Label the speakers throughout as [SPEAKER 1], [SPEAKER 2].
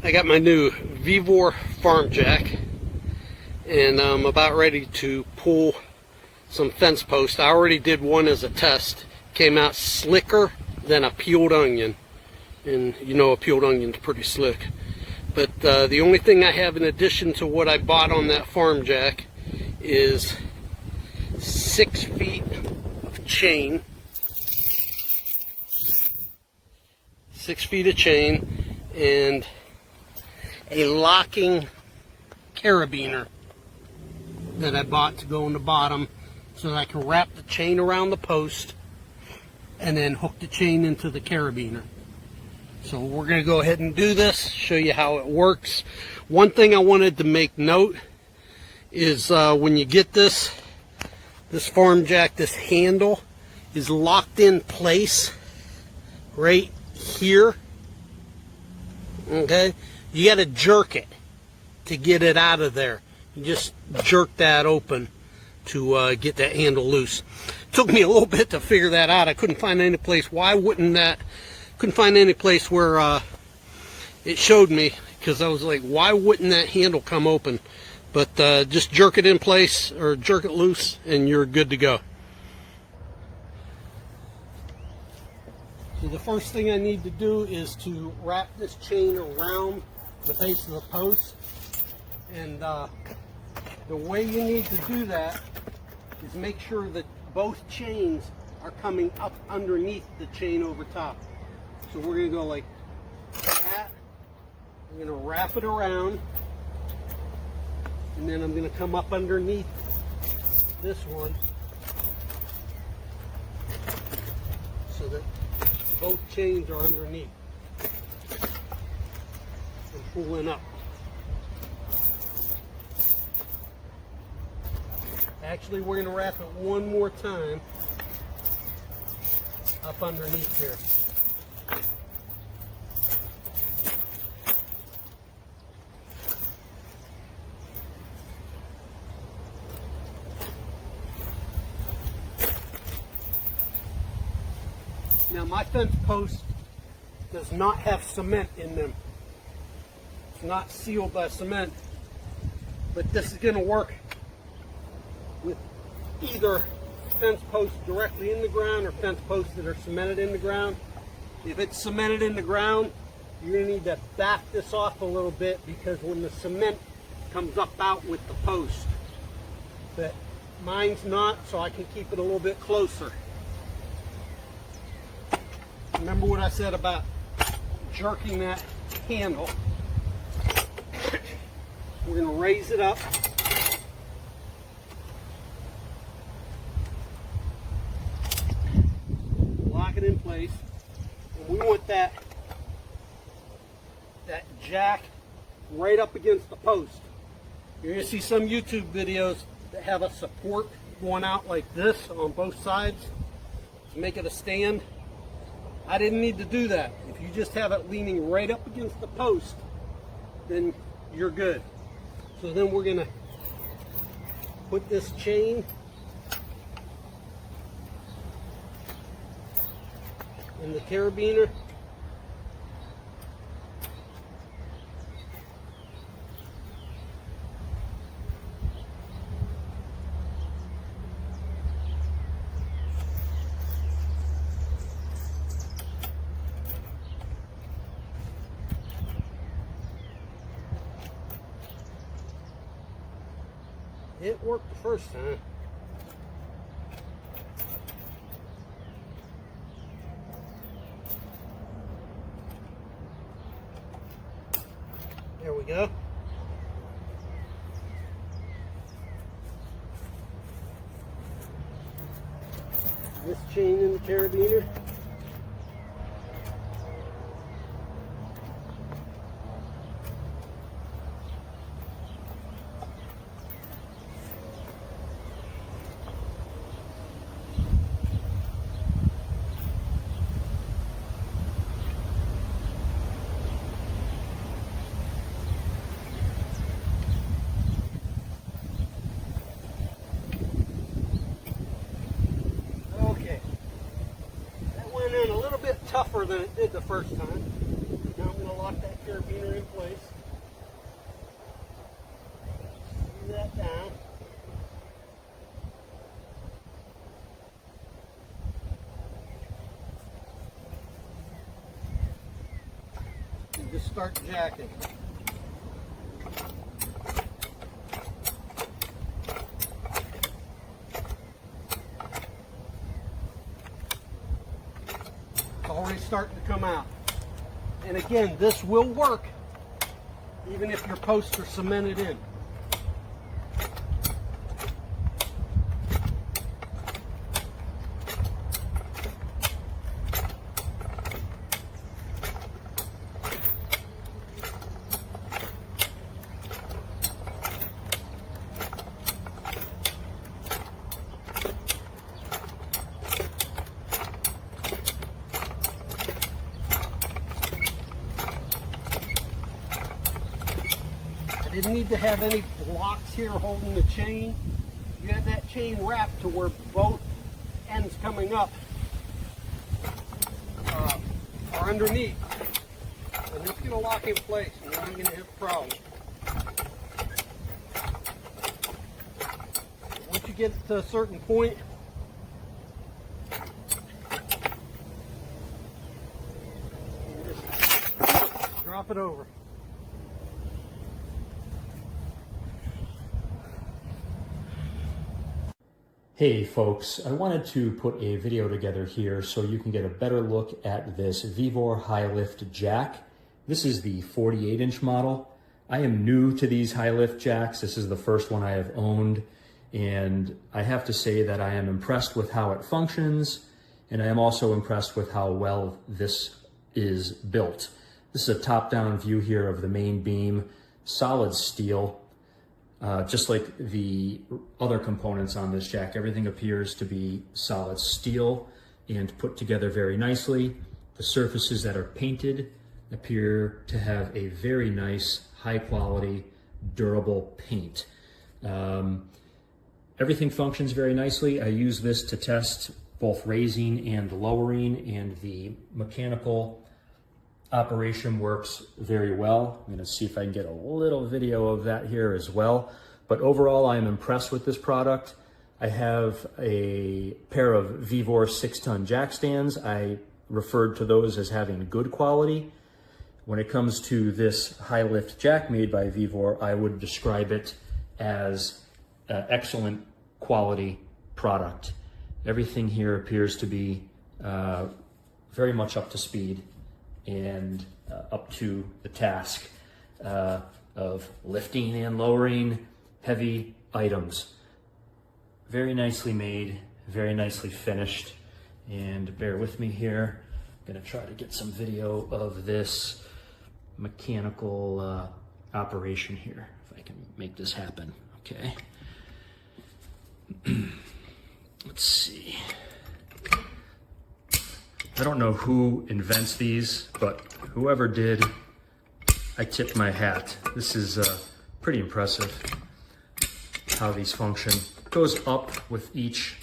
[SPEAKER 1] I got my new VEVOR farm jack, and I'm about ready to pull some fence posts. I already did one as a test. Came out slicker than a peeled onion, and you know a peeled onion's pretty slick. But the only thing I have in addition to what I bought on that farm jack is 6 feet of chain. 6 feet of chain and a locking carabiner that I bought to go on the bottom so that I can wrap the chain around the post and then hook the chain into the carabiner. So we're going to go ahead and do this, show you how it works. One thing I wanted to make note is when you get this farm jack, this handle is locked in place right here. Okay, you got to jerk it to get it out of there. You just jerk that open to get that handle loose. Took me a little bit to figure that out. I couldn't find any place. Why wouldn't that? Couldn't find any place where it showed me, because I was like, why wouldn't that handle come open? But just jerk it in place or jerk it loose and you're good to go. So the first thing I need to do is to wrap this chain around the base of the post. And the way you need to do that is make sure that both chains are coming up underneath the chain over top. So we're going to go like that. I'm going to wrap it around. And then I'm going to come up underneath this one so that both chains are underneath and pulling up. Actually, we're going to wrap it one more time up underneath here. Now my fence post does not have cement in them. It's not sealed by cement, but this is going to work with either fence posts directly in the ground or fence posts that are cemented in the ground. If it's cemented in the ground, you're going to need to back this off a little bit, because when the cement comes up out with the post. But mine's not, so I can keep it a little bit closer. Remember what I said about jerking that handle. We're going to raise it up. Lock it in place. And we want that jack right up against the post. You're going to see some YouTube videos that have a support going out like this on both sides to make it a stand. I didn't need to do that. If you just have it leaning right up against the post, then you're good. So then we're going to put this chain in the carabiner. It worked the first time. There we go. This chain in the carabiner. tougher than it did the first time. Now I'm going to lock that carabiner in place. just start jacking. It's already starting to come out. And again, this will work even if your posts are cemented in. I didn't need to have any blocks here holding the chain. You had that chain wrapped to where both ends coming up are underneath. And it's going to lock in place, and then I'm going to have a problem. Once you get to a certain point, you just drop it over.
[SPEAKER 2] Hey folks, I wanted to put a video together here so you can get a better look at this VEVOR high lift jack. This is the 48-inch model. I am new to these high lift jacks. This is the first one I have owned, and I have to say that I am impressed with how it functions, and I am also impressed with how well this is built. This is a top-down view here of the main beam, solid steel. Just like the other components on this jack, everything appears to be solid steel and put together very nicely. The surfaces that are painted appear to have a very nice, high quality, durable paint. Everything functions very nicely. I use this to test both raising and lowering, and the mechanical operation works very well. I'm going to see if I can get a little video of that here as well. But overall, I am impressed with this product. I have a pair of VEVOR 6-ton jack stands. I referred to those as having good quality. When it comes to this high lift jack made by VEVOR, I would describe it as excellent quality product. Everything here appears to be very much up to speed and up to the task of lifting and lowering heavy items. Very nicely made, very nicely finished, and bear with me here. I'm gonna try to get some video of this mechanical operation here, if I can make this happen. Okay. Let's see. I don't know who invents these, but whoever did, I tip my hat. This is pretty impressive how these function. It goes up with each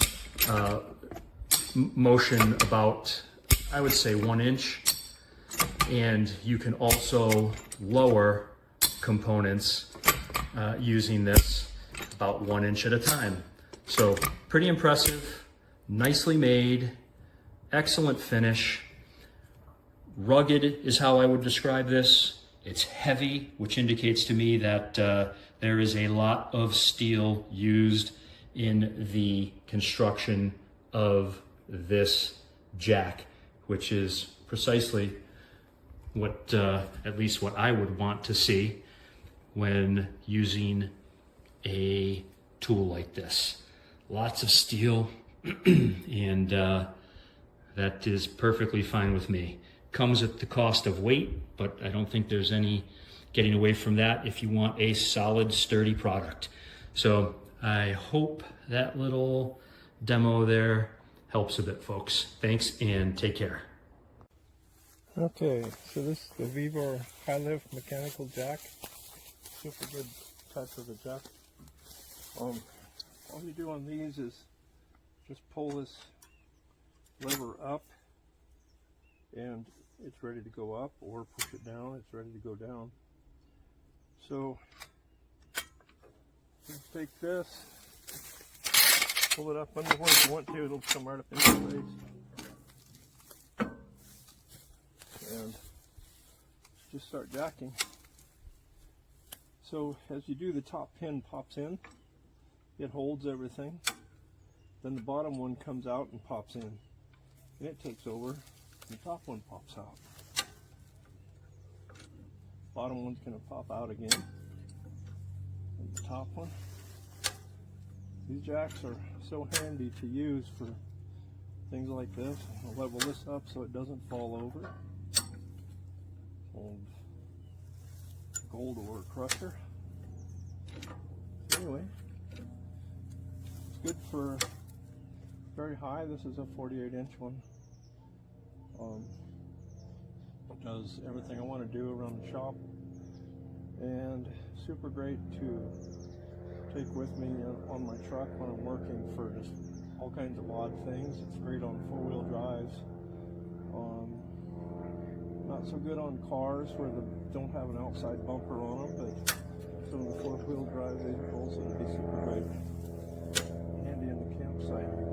[SPEAKER 2] motion about, I would say, 1 inch. And you can also lower components using this about 1 inch at a time. So pretty impressive, nicely made, excellent finish. Rugged is how I would describe this. It's heavy, which indicates to me that there is a lot of steel used in the construction of this jack, which is precisely what, at least what I would want to see when using a tool like this. Lots of steel, and that is perfectly fine with me. Comes at the cost of weight, but I don't think there's any getting away from that if you want a solid, sturdy product. So I hope that little demo there helps a bit, folks. Thanks, and take care.
[SPEAKER 3] Okay, so this is the VEVOR high lift mechanical jack. Super good type of a jack. All you do on these is just pull this lever up and it's ready to go up, or push it down, it's ready to go down. So you take this, pull it up under where you want to, it'll come right up into place. And it's just start jacking. So as you do, the top pin pops in, it holds everything. Then the bottom one comes out and pops in, and it takes over, and the top one pops out. Bottom one's going to pop out again, and the top one. These jacks are so handy to use for things like this. I'll level this up so it doesn't fall over. Old gold ore crusher. Anyway, it's good for very high. This is a 48-inch one. It does everything I want to do around the shop, and super great to take with me on my truck when I'm working for just all kinds of odd things. It's great on four-wheel drives. Not so good on cars where they don't have an outside bumper on them, but some of the four-wheel drive vehicles, it'd be super great. Handy in the campsite.